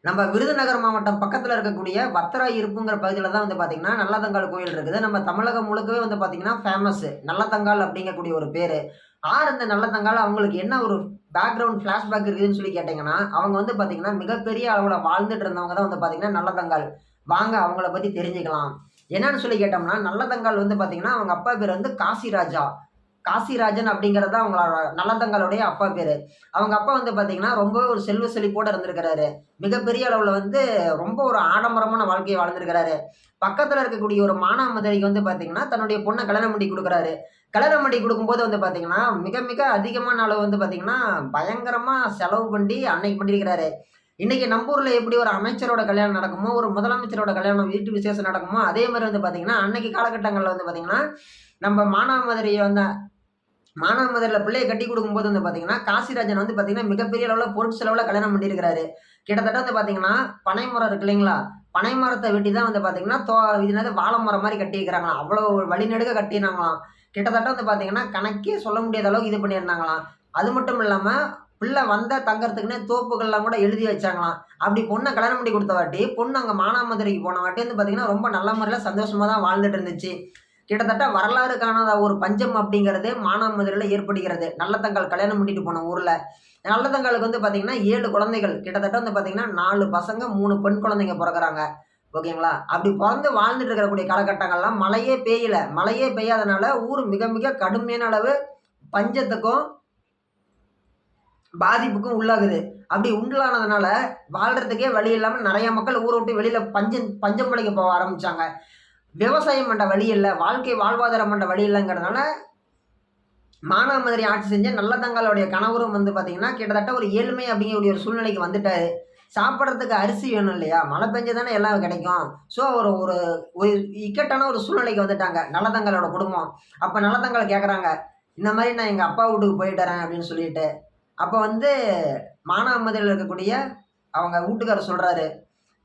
நம்ம விருதுநகர் மாவட்டம் பக்கத்துல இருக்கக்கூடிய வத்தராய் இருப்புங்கிற பகுதியில தான் வந்து பார்த்தீங்கன்னா, நல்லதங்காள் கோயில் இருக்குது. நம்ம தமிழகம் முழுக்கவே வந்து பார்த்தீங்கன்னா, ஃபேமஸ் நல்லதங்காள் அப்படிங்கக்கூடிய ஒரு பேரு. யார் இந்த நல்லதங்காள்? அவங்களுக்கு என்ன ஒரு பேக்கிரவுண்ட் ஃபிளாஷ்பேக் இருக்குதுன்னு சொல்லி கேட்டீங்கன்னா, அவங்க வந்து பார்த்தீங்கன்னா, மிகப்பெரிய அளவுல வாழ்ந்துட்டு இருந்தவங்க தான் வந்து பார்த்தீங்கன்னா, நல்லதங்காள். வாங்க அவங்கள பத்தி தெரிஞ்சுக்கலாம். என்னன்னு சொல்லி கேட்டோம்னா, நல்லதங்காள் வந்து பார்த்தீங்கன்னா, அவங்க அப்பா பேரு வந்து காசிராஜா. காசிராஜன் அப்படிங்கிறது தான் அவங்களோட நல்லதங்காளுடைய அப்பா பேரு. அவங்க அப்பா வந்து பார்த்தீங்கன்னா, ரொம்ப ஒரு செல்வ செழிப்போட இருந்திருக்கிறாரு. மிகப்பெரிய அளவுல வந்து ரொம்ப ஒரு ஆடம்பரமான வாழ்க்கைய வாழ்ந்திருக்கிறாரு. பக்கத்துல இருக்கக்கூடிய ஒரு மானாமதுரைக்கு வந்து பார்த்தீங்கன்னா, தன்னுடைய பொண்ண கல்யாணம் பண்ணி குடுக்குறாரு. கல்யாணம் பண்ணி குடுக்கும்போது வந்து பார்த்தீங்கன்னா, மிக மிக அதிகமான அளவு வந்து பார்த்தீங்கன்னா, பயங்கரமா செலவு பண்ணி அன்னைக்கு பண்ணியிருக்கிறாரு. இன்னைக்கு நம்ம ஊர்ல எப்படி ஒரு அமைச்சரோட கல்யாணம் நடக்குமோ, ஒரு முதலமைச்சரோட கல்யாணம் வீட்டு விசேஷம் நடக்குமோ, அதே மாரி வந்து பார்த்தீங்கன்னா, அன்னைக்கு காலகட்டங்கள்ல வந்து பார்த்தீங்கன்னா, நம்ம மானாமதுரைய வந்து மானாமதுரையில பிள்ளைய கட்டி குடுக்கும்போது வந்து பார்த்தீங்கன்னா, காசிராஜன் வந்து பார்த்தீங்கன்னா, மிகப்பெரிய அளவுல பொருட்செலவுல கல்யாணம் பண்ணியிருக்கிறாரு. கிட்டத்தட்ட வந்து பார்த்தீங்கன்னா, பனை மரம் இருக்கு இல்லைங்களா? பனை மரத்த வெட்டி தான் வந்து பார்த்தீங்கன்னா, இது என்னது வாழ மரம் மாரி கட்டியிருக்கிறாங்களாம். அவ்வளோ வழிநெடுக கட்டினாங்களாம். கிட்டத்தட்ட வந்து பார்த்தீங்கன்னா, கணக்கே சொல்ல முடியாத அளவுக்கு இது பண்ணியிருந்தாங்களாம். அது மட்டும் இல்லாம, பிள்ளை வந்தா தங்கறதுக்குன்னே தோப்புகள்லாம் கூட எழுதி வச்சாங்களாம். அப்படி பொண்ண கல்யாணம் பண்ணி குடுத்தவாட்டி, பொண்ணு அங்க மானாமதுரைக்கு போனவாட்டி வந்து பார்த்தீங்கன்னா, ரொம்ப நல்ல முறையில சந்தோஷமா தான் வாழ்ந்துட்டு இருந்துச்சு. கிட்டத்தட்ட வரலாறு காணாத ஒரு பஞ்சம் அப்படிங்கிறது மானாமதுரையில ஏற்படுகிறது. நல்லதங்காள் கல்யாணம் பண்ணிட்டு போன ஊர்ல. நல்லதங்காளுக்கு வந்து பார்த்தீங்கன்னா 7 குழந்தைகள். கிட்டத்தட்ட வந்து பார்த்தீங்கன்னா 4 பசங்க, 3 பெண் குழந்தைங்க பொறக்குறாங்க. ஓகேங்களா? அப்படி பொறந்து வாழ்ந்துட்டு இருக்கக்கூடிய காலகட்டங்கள்லாம் மழையே பெய்யல. மழையே பெய்யாதனால ஊர் மிக மிக கடுமையான அளவு பஞ்சத்துக்கும், பாதிப்புக்கும் உள்ளாகுது. அப்படி உள்ளானதுனால வாழ்றதுக்கே வழி இல்லாம நெறைய மக்கள் ஊர விட்டு வெளியில பஞ்சம் பஞ்சம் பிழைக்க போக ஆரம்பிச்சாங்க. விவசாயம் பண்ற வழி இல்ல. வாழ்க்கை வாழ்வாதாரம் பண்ற வழி இல்லங்கிறதுனால, மானாமதுரை ஆட்சி செஞ்ச நல்லதங்காளுடைய கணவரும் வந்து பார்த்தீங்கன்னா, கிட்டத்தட்ட ஒரு ஏழ்மை அப்படிங்கக்கூடிய ஒரு சூழ்நிலைக்கு வந்துட்டாரு. சாப்பிடறதுக்கு அரிசி வேணும் இல்லையா? மழை பெஞ்சா தானே எல்லாம் கிடைக்கும். ஸோ ஒரு ஒரு ஒரு இக்கட்டான ஒரு சூழ்நிலைக்கு வந்துட்டாங்க, நல்லதங்காளோட குடும்பம். அப்ப நல்லதங்காள் கேட்கறாங்க, இந்த மாரி நான் எங்க அப்பா வீட்டுக்கு போயிட்டுறேன் அப்படின்னு சொல்லிட்டு. அப்ப வந்து மானாமதுரையில இருக்கக்கூடிய அவங்க வூட்டுக்காரர் சொல்றாரு,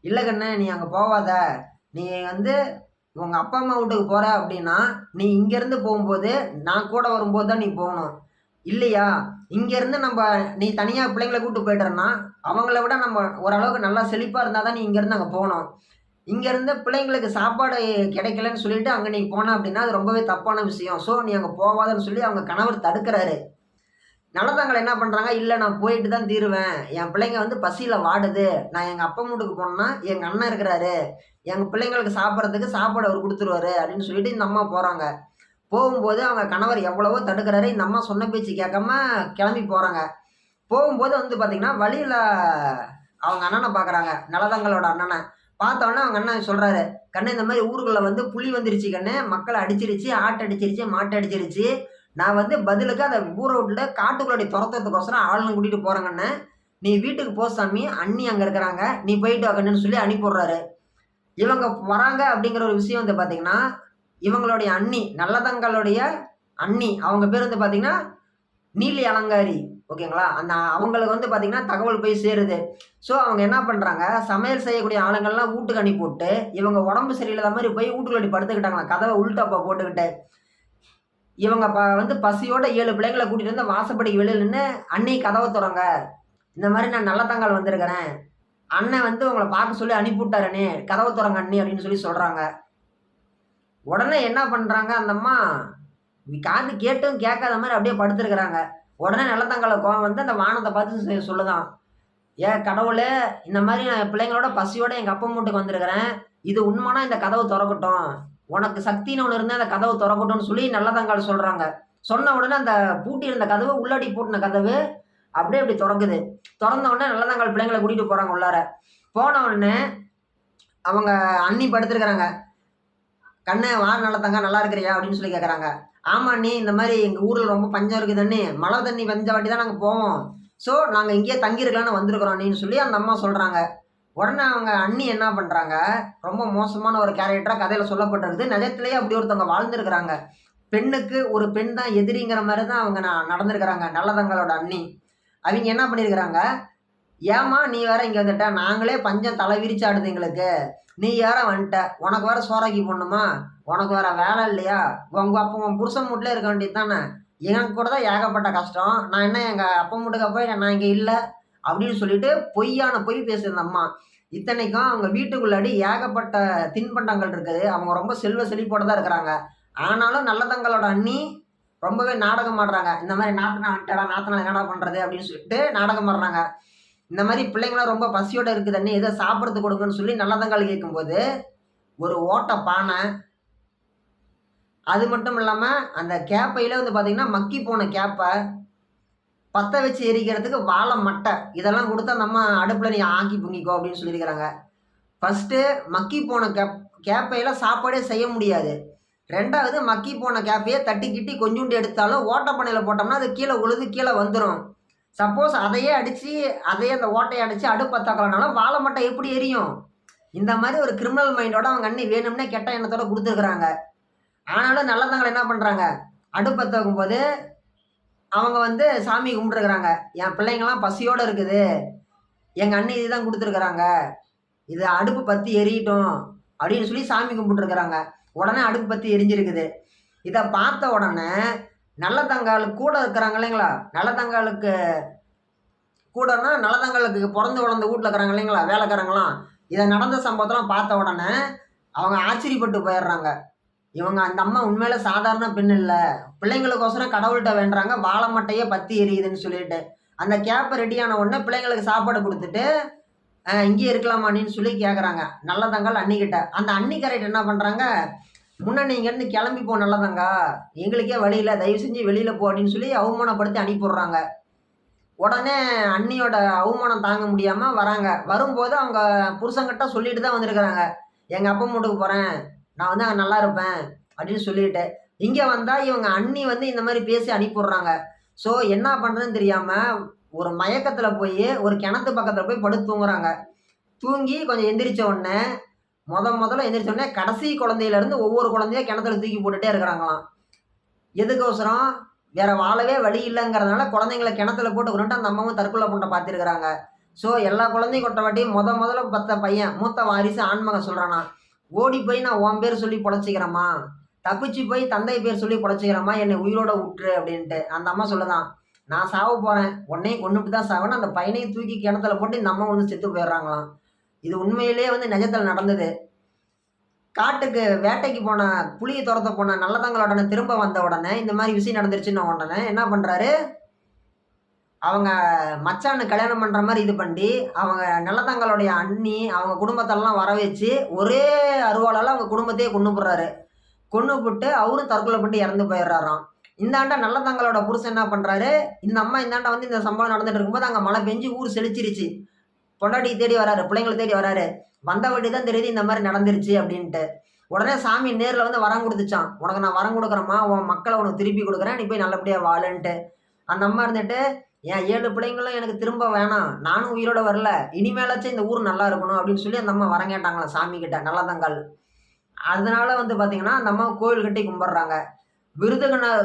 "இல்ல கண்ணு நீ அங்க போவாத. நீ வந்து உங்க அப்பா, அம்மா வீட்டுக்கு போற அப்டின்னா, நீ இங்கேருந்து போம்போது, நான் கூட வரும்போது தான் நீ போணும். இல்லையா, இங்கேருந்து நீ தனியா பிள்ளைங்கள கூட்டு போயிட்டன்னா, அவங்கள விட நம்ம ஓரளவுக்கு நல்லா செழிப்பா இருந்தா தான் நீ இங்கேருந்து அங்க போணும். இங்கேருந்து பிள்ளைங்களுக்கு சாப்பாடு கிடைக்கலன்னு சொல்லிட்டு அங்க நீ போன அப்டின்னா, அது ரொம்பவே தப்பான விஷயம். ஸோ நீ அங்க போவாதன்னு சொல்லி அவங்க கணவர் தடுக்குறாரு. நல்லதங்கள என்ன பண்றாங்க, "இல்ல நான் போயிட்டு தான் தீருவேன். என் பிள்ளைங்க வந்து பசியில வாடுது. நான் எங்க அப்பா வீட்டுக்கு போனேன்னா, எங்க அண்ணன் இருக்கிறாரு. எங்க பிள்ளைங்களுக்கு சாப்பிடுறதுக்கு சாப்பாடு அவரு குடுத்துருவாரு." அப்படின்னு சொல்லிட்டு இந்த அம்மா போறாங்க. போகும்போது அவங்க கணவர் எவ்வளவோ தடுக்கிறாரு. இந்த அம்மா சொன்ன பேச்சு கேட்காம கிளம்பி போறாங்க. போகும்போது வந்து பார்த்தீங்கன்னா, வழியில அவங்க அண்ணன பார்க்குறாங்க. நல்லதங்களோட அண்ணன. பார்த்தோனே அவங்க அண்ணன் சொல்றாரு, "கண்ணு இந்த மாரி ஊருக்குள்ள வந்து புலி வந்துருச்சு கண்ணு. மக்கள அடிச்சிருச்சு, ஆட்ட அடிச்சிருச்சு, மாட்ட அடிச்சிருச்சு. நான் வந்து பதிலுக்கு அத ஊர விட்டுட்டு காட்டுக்குள்ளாடி தொரத்துறதுக்கோசரம் ஆளுங்கள கூட்டிட்டு போறேன் கண்ணு. நீ வீட்டுக்கு போ சாமி. அண்ணி அங்க இருக்கிறாங்க. நீ போயிட்டு வா கண்ணுன்னு" சொல்லி அனுப்பி விடுறாரு. இவங்க வராங்க அப்படிங்கிற ஒரு விஷயம் வந்து பார்த்தீங்கன்னா, இவங்களுடைய அண்ணி, நல்லதங்களுடைய அண்ணி. அவங்க பேர் வந்து பார்த்தீங்கன்னா, நீலி அலங்காரி. ஓகேங்களா? அந்த அவங்களுக்கு வந்து பார்த்தீங்கன்னா, தகவல் போய் சேருது. ஸோ அவங்க என்ன பண்றாங்க, சமையல் செய்யக்கூடிய ஆளுங்கள்லாம் வூட்டுக்கு அனுப்பிவுட்டு, இவங்க உடம்பு சரியில்லாத மாரி போய் வூட்டுக்குள்ளாடி படுத்துக்கிட்டாங்களாம். கதவ உள்டாப்பா போட்டுக்கிட்டு. இவங்க வந்து பசியோட 7 பிள்ளைங்கள கூட்டிட்டு வந்து வாசப்படிக்கு வெளியில நின்னு, "அண்ணி கதவ தொறங்க. இந்த மாரி நான் நல்லதங்காள் வந்திருக்கிறேன். அண்ணன் வந்து உங்கள பார்க்க சொல்லி அனுப்பிவுட்டாரு அண்ணி. கதவ தொறங்க அண்ணி" அப்படின்னு சொல்லி சொல்றாங்க. உடனே என்ன பண்றாங்க அந்த அம்மா, காது கேட்டும் கேட்காத மாரி அப்படியே படுத்திருக்கிறாங்க. உடனே நல்லதங்காள கோவம் வந்து அந்த வானத்த பார்த்து சொல்லுதாம். "ஏன் கடவுளே! இந்த மாரி நான் என் பிள்ளைங்களோட பசியோட எங்க அப்பன் வீட்டுக்கு வந்திருக்கிறேன். இது உண்மனா இந்த கதவு தொறக்கட்டும். உனக்கு சக்தின்னு ஒண்ணு இருந்தா அந்த கதவு தொறக்கட்டும்னு" சொல்லி நல்லதங்காள் சொல்றாங்க. சொன்ன உடனே அந்த பூட்டியிருந்த கதவு, உள்ளாடி பூட்டுன கதவு அப்படியே இப்படி தொறக்குது. தொறந்த உடனே நல்லதங்காள் பிள்ளைங்கள கூட்டிட்டு போறாங்க உள்ளார. போன உடனே அவங்க அண்ணி படுத்திருக்கிறாங்க. "கண்ணு வா நல்லதங்கா நல்லா இருக்கிறியா?" அப்படின்னு சொல்லி கேட்கறாங்க. "ஆமா அண்ணி, இந்த மாரி எங்க ஊர்ல ரொம்ப பஞ்சம் இருக்குது அண்ணி. மழை தண்ணி பெஞ்ச வாட்டி தான் நாங்க போவோம். ஸோ நாங்க இங்கேயே தங்கியிருக்கலாம்னு வந்திருக்கிறோம் அண்ணின்னு" சொல்லி அந்த அம்மா சொல்றாங்க. உடனே அவங்க அண்ணி என்ன பண்றாங்க, ரொம்ப மோசமான ஒரு கேரக்டரா கதையில சொல்லப்பட்டிருக்குது. நிஜத்திலேயே அப்படி ஒருத்தவங்க வாழ்ந்திருக்கிறாங்க. பெண்ணுக்கு ஒரு பெண் தான் எதிரிங்கிற மாரி தான் அவங்க நடந்திருக்கிறாங்க. நல்லதங்களோட அண்ணி. அவிங்க என்ன பண்ணியிருக்கிறாங்க, "ஏம்மா நீ வேற இங்க வந்துட்ட? நாங்களே பஞ்சம் தலை விரிச்சாடுது எங்களுக்கு. நீ வேற வந்துட்ட. உனக்கு வேற சோறாக்கி போடணுமா? உனக்கு வேற வேலை இல்லையா? அப்ப உன் புருஷன் வீட்லயே இருக்க வேண்டியது தானே? எனக்கு கூட தான் ஏகப்பட்ட கஷ்டம். நான் என்ன எங்க அப்பன் வீட்டுக்கா போய் நான் இங்க இல்ல. அப்படின்னு சொல்லிட்டு பொய்யான பொய் பேசுது அந்த அம்மா. இத்தனைக்கும் அவங்க வீட்டுக்குள்ளாடி ஏகப்பட்ட தின்பண்டங்கள் இருக்குது. அவங்க ரொம்ப செல்வ செழிப்போட தான் இருக்கிறாங்க. ஆனாலும் நல்லதங்களோட அண்ணி ரொம்பவே நாடகம் ஆடுறாங்க. இந்த மாதிரி நாத்தனா வந்துட்டாடா, நாத்தனால என்னடா பண்றது அப்படின்னு சொல்லிட்டு நாடகம் ஆடுறாங்க. இந்த மாதிரி பிள்ளைங்களாம் ரொம்ப பசியோட இருக்குது அண்ணி, ஏதோ சாப்பிட்றதுக்கு கொடுங்கன்னு சொல்லி நல்லதங்கால் கேட்கும்போது, ஒரு ஓட்ட பானை, அது மட்டும் இல்லாம அந்த கேப்பையில வந்து பார்த்தீங்கன்னா, மக்கி போன கேப்பை, பத்த வச்சு எரிக்கிறதுக்கு வாழை மட்டை, இதெல்லாம் குடுத்து அந்த அம்மா அடுப்புல நீ ஆக்கி பொங்கிக்கோ அப்படின்னு சொல்லியிருக்கிறாங்க. ஃபர்ஸ்ட்டு மக்கி போன கேப்பையில சாப்பாடே செய்ய முடியாது. 2வது மக்கி போன கேப்பைய தட்டி கிட்டி கொஞ்சூண்டு எடுத்தாலும் ஓட்டப்பனையில போட்டோம்னா, அது கீழ உழுது கீழ வந்துரும். சப்போஸ் அதையே அடிச்சு, அதையே அந்த ஓட்டைய அடிச்சு அடுப்பு பத்தாக்கலனாலும் வாழை மட்டை எப்படி எரியும்? இந்த மாரி ஒரு கிரிமினல் மைண்டோட அவங்க அண்ணி வேணும்னே கெட்ட எண்ணத்தோட குடுத்துருக்காங்க. ஆனாலும் நல்லதங்கள என்ன பண்றாங்க, அடுப்பு பத்த வைக்கும்போது அவங்க வந்து சாமி கும்பிட்டுருக்காங்க. என் பிள்ளைங்கலாம் பசியோட இருக்குது. எங்க அண்ணி இதுதான் குடுத்துருக்காங்க. இது அடுப்பு பத்தி எரியட்டும் அப்படின்னு சொல்லி சாமி கும்பிட்டுருக்காங்க. உடனே அடுப்பு பத்தி எரிஞ்சிருக்குது. இத பார்த்த உடனே நல்லதங்கால் கூட இருக்கிறாங்க இல்லைங்களா? நல்லதங்காலுக்கு கூடன்னா நல்லதங்காலுக்கு பொறந்து வளர்ந்த வீட்ல இருக்கிறாங்க இல்லைங்களா? வேலைக்காரங்கலாம். இத நடந்த சம்பவத்தெல்லாம் பார்த்த உடனே அவங்க ஆச்சரியப்பட்டு போயிடுறாங்க. இவங்க அந்த அம்மா உண்மையில சாதாரண பெண் இல்ல. பிள்ளைங்களுக்கோசரம் கடவுள்ட்ட வேண்டுறாங்க. வாழை மட்டையே பத்தி எரியுதுன்னு சொல்லிட்டு. அந்த கேப் ரெடியான உடனே பிள்ளைங்களுக்கு சாப்பாடு குடுத்துட்டு, இங்கேயே இருக்கலாமாடின்னு சொல்லி கேட்குறாங்க. நல்லதங்கால் அண்ணிக்கிட்ட. அந்த அண்ணிக்காரர்ட்ட என்ன பண்றாங்க, முன்ன நீ இங்கேருந்து கிளம்பி போ நல்லதங்கா. எங்களுக்கே வழி இல்ல. தயவு செஞ்சு வெளியில போ அப்படின்னு சொல்லி அவமானப்படுத்தி அனுப்பிவிடுறாங்க. உடனே அண்ணியோட அவமானம் தாங்க முடியாம வராங்க. வரும்போது அவங்க புருஷன்கிட்ட சொல்லிட்டு தான் வந்திருக்கிறாங்க. எங்க அப்பா வீட்டுக்கு போறேன். நான் வந்து அங்க நல்லா இருப்பேன் அப்படின்னு சொல்லிட்டு. இங்க வந்தா இவங்க அண்ணி வந்து இந்த மாதிரி பேசி அனுப்பிவிடுறாங்க. ஸோ என்ன பண்றதுன்னு தெரியாம ஒரு மயக்கத்துல போய் ஒரு கிணத்து பக்கத்துல போய் படுத்து தூங்குறாங்க. தூங்கி கொஞ்சம் எந்திரிச்ச உடனே முதல்ல எந்திரிச்ச உடனே கடைசி குழந்தையில இருந்து ஒவ்வொரு குழந்தையா கிணத்துல தூக்கி போட்டுட்டே இருக்கிறாங்களாம். எதுக்கோசரம்? வேற வாழவே வழி இல்லைங்கிறதுனால குழந்தைங்கள கிணத்துல போட்டு கொண்டுட்டு அந்த அம்மாவும் தற்கொலை பண்ண பார்த்துருக்குறாங்க. ஸோ எல்லா குழந்தையும் கொட்ட வாட்டியும் முதல்ல பத்த பையன் மூத்த வாரிசு ஆண்மகன் சொல்றானா, ஓடி போய் நான் உன் பேர் சொல்லி பொழைச்சிக்கிறேம்மா, தப்பிச்சு போய் தந்தை பேர் சொல்லி பொழைச்சிக்கிறேம்மா, என்னை உயிரோட விட்டுரு அப்படின்ட்டு. அந்த அம்மா சொல்லுதான், நான் சாவ போறேன், உன்னையும் கொண்டுட்டு தான் சாவன்னு அந்த பையனையும் தூக்கி கிணத்துல போட்டு இந்த அம்மா ஒன்று செத்து போயிடுறாங்களாம். இது உண்மையிலேயே வந்து நிஜத்தில் நடந்தது. காட்டுக்கு வேட்டைக்கு போன புலியை துரத்த போன நல்லதங்களோடனே திரும்ப வந்த உடனே இந்த மாதிரி விஷயம் நடந்துருச்சுன்னு உடனே என்ன பண்றாரு, அவங்க மச்சான்னு கல்யாணம் பண்ற மாதிரி இது பண்ணி அவங்க நல்லதங்களுடைய அண்ணி அவங்க குடும்பத்தெல்லாம் வர வச்சு ஒரே அருவாளால அவங்க குடும்பத்தையே கொண்டு போடுறாரு. கொண்டு போட்டு அவரும் தற்கொலை பண்ணி இறந்து போயிடுறாராம். இந்தாண்ட நல்லதங்களோட புருஷன் என்ன பண்றாரு, இந்த அம்மா இந்தாண்ட வந்து இந்த சம்பவம் நடந்துட்டு இருக்கும்போது அங்க மழை பெஞ்சு ஊர் செழிச்சிருச்சு. பொண்டாட்டி தேடி வராரு, பிள்ளைங்களை தேடி வராரு. வந்த வட்டி தான் தெரியுது இந்த மாதிரி நடந்துருச்சு அப்படின்ட்டு. உடனே சாமி நேரில் வந்து வரம் கொடுத்துச்சான், உனக்கு நான் வரம் கொடுக்குறேம்மா, உன் மக்களை உனக்கு திருப்பி கொடுக்குறேன், நீ போய் நல்லபடியாக வாழுன்ட்டு. அந்த அம்மா இருந்துட்டு, என் 7 பிள்ளைங்களும் எனக்கு திரும்ப வேணாம், நானும் உயிரோட வரல, இனிமேலாச்சும் இந்த ஊர் நல்லா இருக்கணும் அப்படின்னு சொல்லி அந்த அம்மா வரம் கேட்டாங்களாம் சாமி கிட்ட, நல்லதங்கால். அதனால வந்து பார்த்தீங்கன்னா அந்த அம்மா கோவில் கட்டி கும்பிட்றாங்க.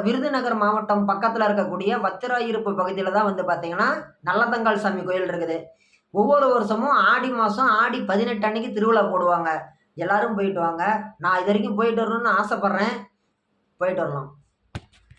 விருதுநகர் மாவட்டம் பக்கத்தில் இருக்கக்கூடிய வத்திராயிருப்பு பகுதியில் தான் வந்து பார்த்தீங்கன்னா நல்லதங்கால் சாமி கோயில் இருக்குது. ஒவ்வொரு வருஷமும் ஆடி மாதம் ஆடி 18 அன்னைக்கு திருவிழா போடுவாங்க. எல்லாரும் போயிட்டு வாங்க. நான் இது வரைக்கும் போயிட்டு வரணும்னு ஆசைப்படுறேன். போயிட்டு வரலாம்.